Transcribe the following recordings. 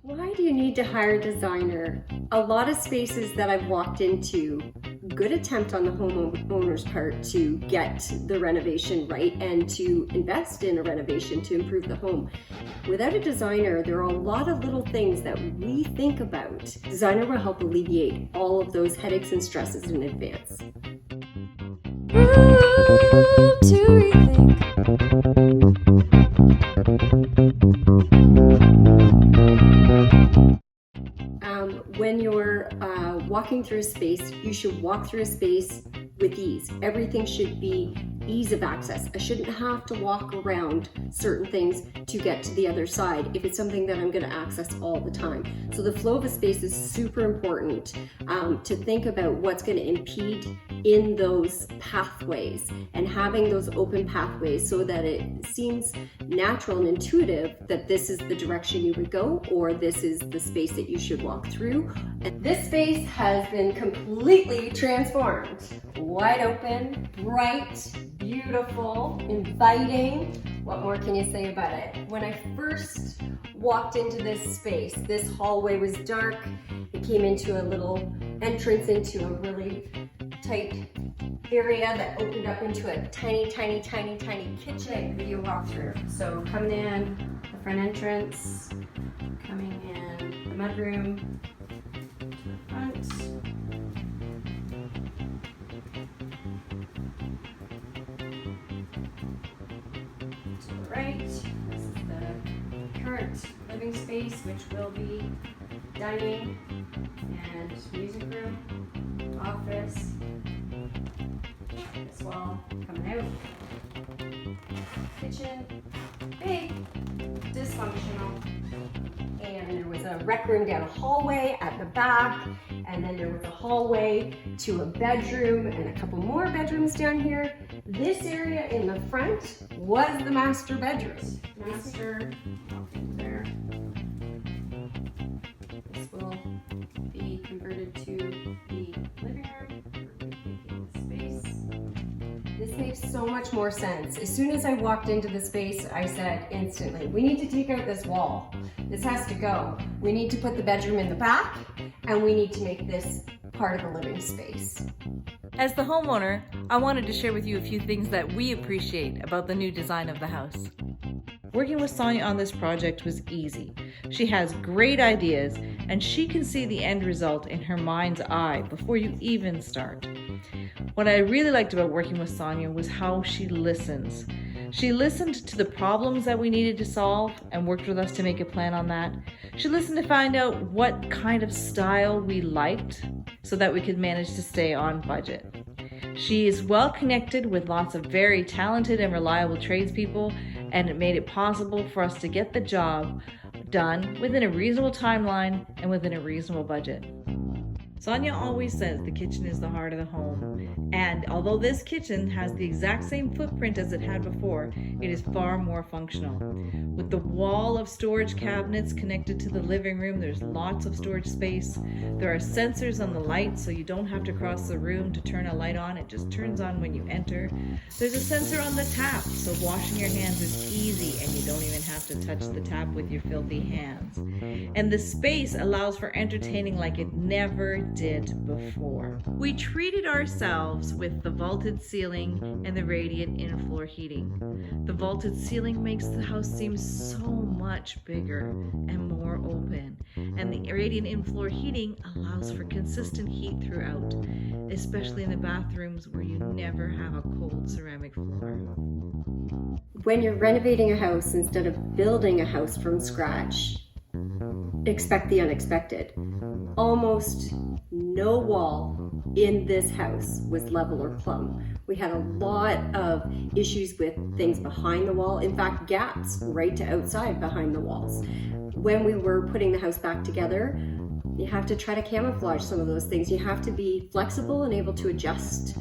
Why do you need to hire a designer? A lot of spaces that I've walked into, good attempt on the homeowner's part to get the renovation right and to invest in a renovation to improve the home. Without a designer, there are a lot of little things that we think about. Designer will help alleviate all of those headaches and stresses in advance. To rethink. When you're walking through a space, you should walk through a space with ease. Everything should be ease of access. I shouldn't have to walk around certain things to get to the other side if it's something that I'm going to access all the time. So the flow of a space is super important to think about what's going to impede in those pathways and having those open pathways so that it seems natural and intuitive that this is the direction you would go or this is the space that you should walk through. And this space has been completely transformed. Wide open, bright, beautiful, inviting. What more can you say about it? When I first walked into this space, this hallway was dark. It came into a little entrance into a really tight area that opened up into a tiny kitchen. Video walkthrough. So coming in, the front entrance, coming in the mudroom, to the front. To the right, this is the current living space, which will be dining and music room, office. This wall coming out. Kitchen, big, dysfunctional. And there was a rec room down a hallway at the back, and then there was a hallway to a bedroom and a couple more bedrooms down here. This area in the front was the master bedroom. Master, walk into there. This will be converted to the living room. We're retaking the space. This makes so much more sense. As soon as I walked into the space, I said instantly, we need to take out this wall. This has to go. We need to put the bedroom in the back, and we need to make this part of the living space. As the homeowner, I wanted to share with you a few things that we appreciate about the new design of the house. Working with Sonya on this project was easy. She has great ideas, and she can see the end result in her mind's eye before you even start. What I really liked about working with Sonya was how she listens. She listened to the problems that we needed to solve and worked with us to make a plan on that. She listened to find out what kind of style we liked so that we could manage to stay on budget. She is well connected with lots of very talented and reliable tradespeople, and it made it possible for us to get the job done within a reasonable timeline and within a reasonable budget. Sonya always says the kitchen is the heart of the home, and although this kitchen has the exact same footprint as it had before, it is far more functional. With the wall of storage cabinets connected to the living room, there's lots of storage space. There are sensors on the light, so you don't have to cross the room to turn a light on. It just turns on when you enter. There's a sensor on the tap, so washing your hands is easy and you don't even have to touch the tap with your filthy hands. And the space allows for entertaining like it never did before. We treated ourselves with the vaulted ceiling and the radiant in-floor heating. The vaulted ceiling makes the house seem so much bigger and more open, and the radiant in-floor heating allows for consistent heat throughout, especially in the bathrooms where you never have a cold ceramic floor. When you're renovating a house instead of building a house from scratch, expect the unexpected. Almost no wall in this house was level or plumb. We had a lot of issues with things behind the wall. In fact, gaps right to outside behind the walls. When we were putting the house back together, you have to try to camouflage some of those things. You have to be flexible and able to adjust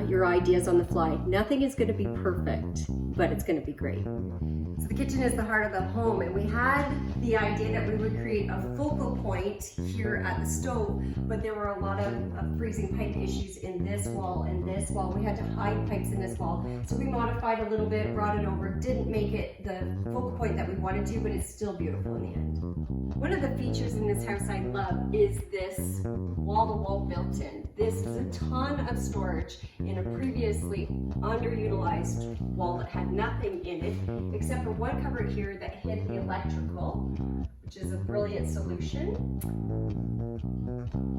your ideas on the fly. Nothing is going to be perfect, but it's going to be great. So the kitchen is the heart of the home, and we had the idea that we would create a focal point here at the stove, but there were a lot of freezing pipe issues in this wall and this wall. We had to hide pipes in this wall, so we modified a little bit, brought it over, didn't make it the focal point that we wanted to, but it's still beautiful in the end. One of the features in this house I love is this wall-to-wall built-in. This is a ton of storage in a previously underutilized wall that had nothing in it, except for one cupboard here that hid the electrical, which is a brilliant solution.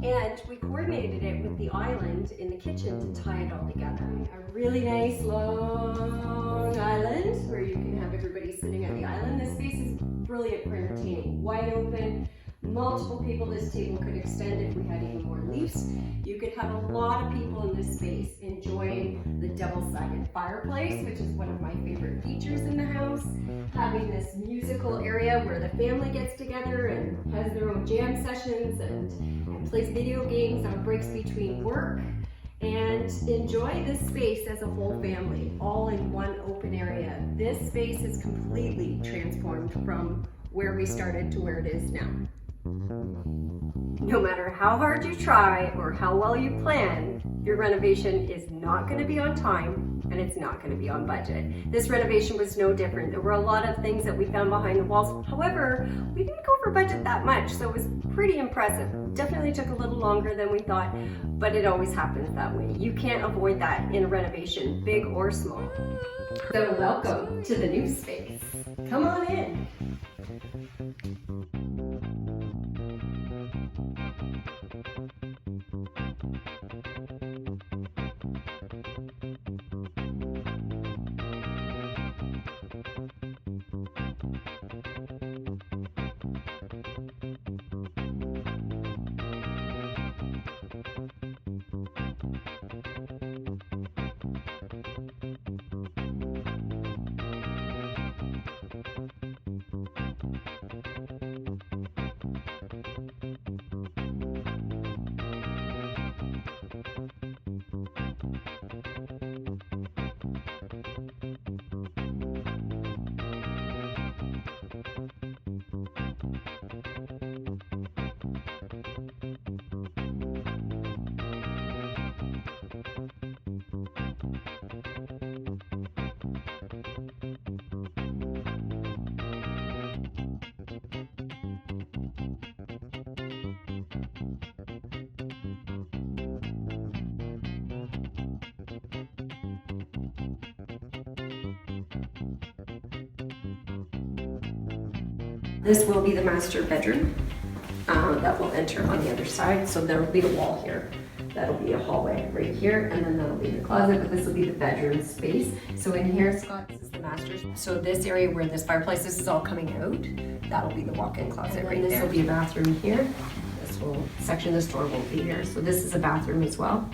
And we coordinated it with the island in the kitchen to tie it all together. A really nice long island where you can have everybody sitting at the island. This space is brilliant for entertaining. Wide open, multiple people. This table could extend if we had even more leaves. You could have a lot of people in this space enjoying the double-sided fireplace, which is one of my favorite features in the house. Having this musical area where the family gets together and has their own jam sessions and plays video games on breaks between work, and enjoy this space as a whole family, all in one open area. This space is completely transformed from where we started to where it is now. No matter how hard you try or how well you plan, your renovation is not going to be on time and it's not going to be on budget. This renovation was no different. There were a lot of things that we found behind the walls. However, we didn't go over budget that much, so it was pretty impressive. Definitely took a little longer than we thought, but it always happens that way. You can't avoid that in a renovation, big or small. So welcome to the new space. Come on in. This will be the master bedroom that will enter on the other side. So there will be a wall here. That'll be a hallway right here, and then that'll be the closet, but this will be the bedroom space. So in here, Scott, this is the master. So this area where this fireplace, this is all coming out. That'll be the walk-in closet right there. This will be a bathroom here. This whole section of this door won't be here. So this is a bathroom as well.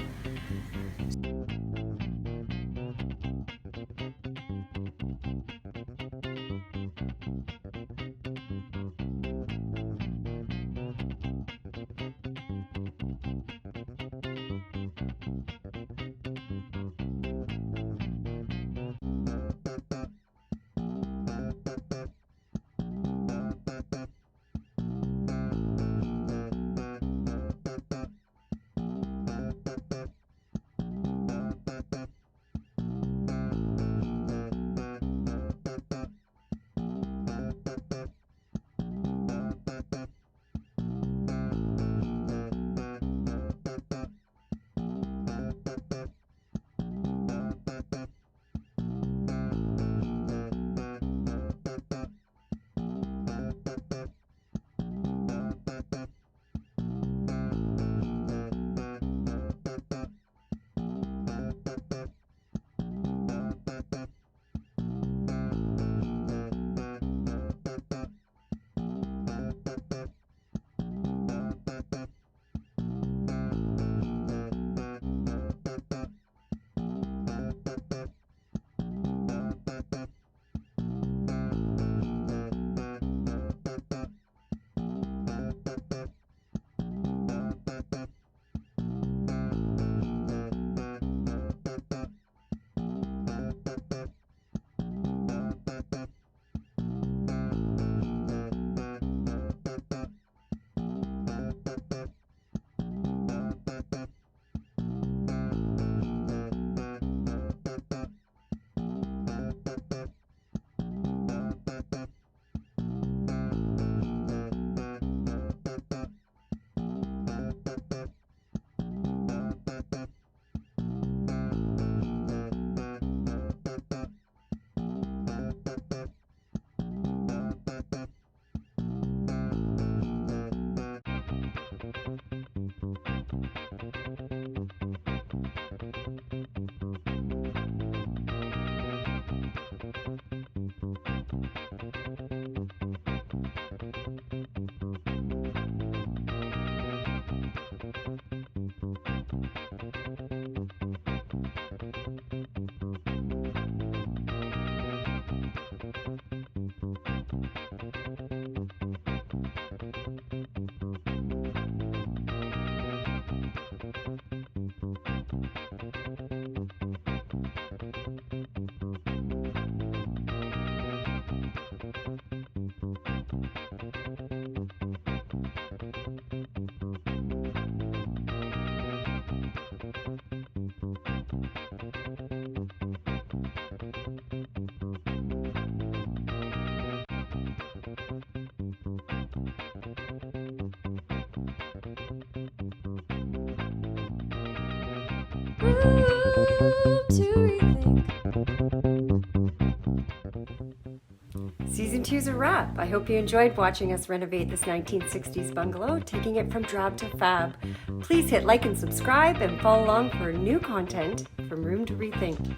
Season 2's a wrap. I hope you enjoyed watching us renovate this 1960s bungalow, taking it from drab to fab. Please hit like and subscribe and follow along for new content from Room to Rethink.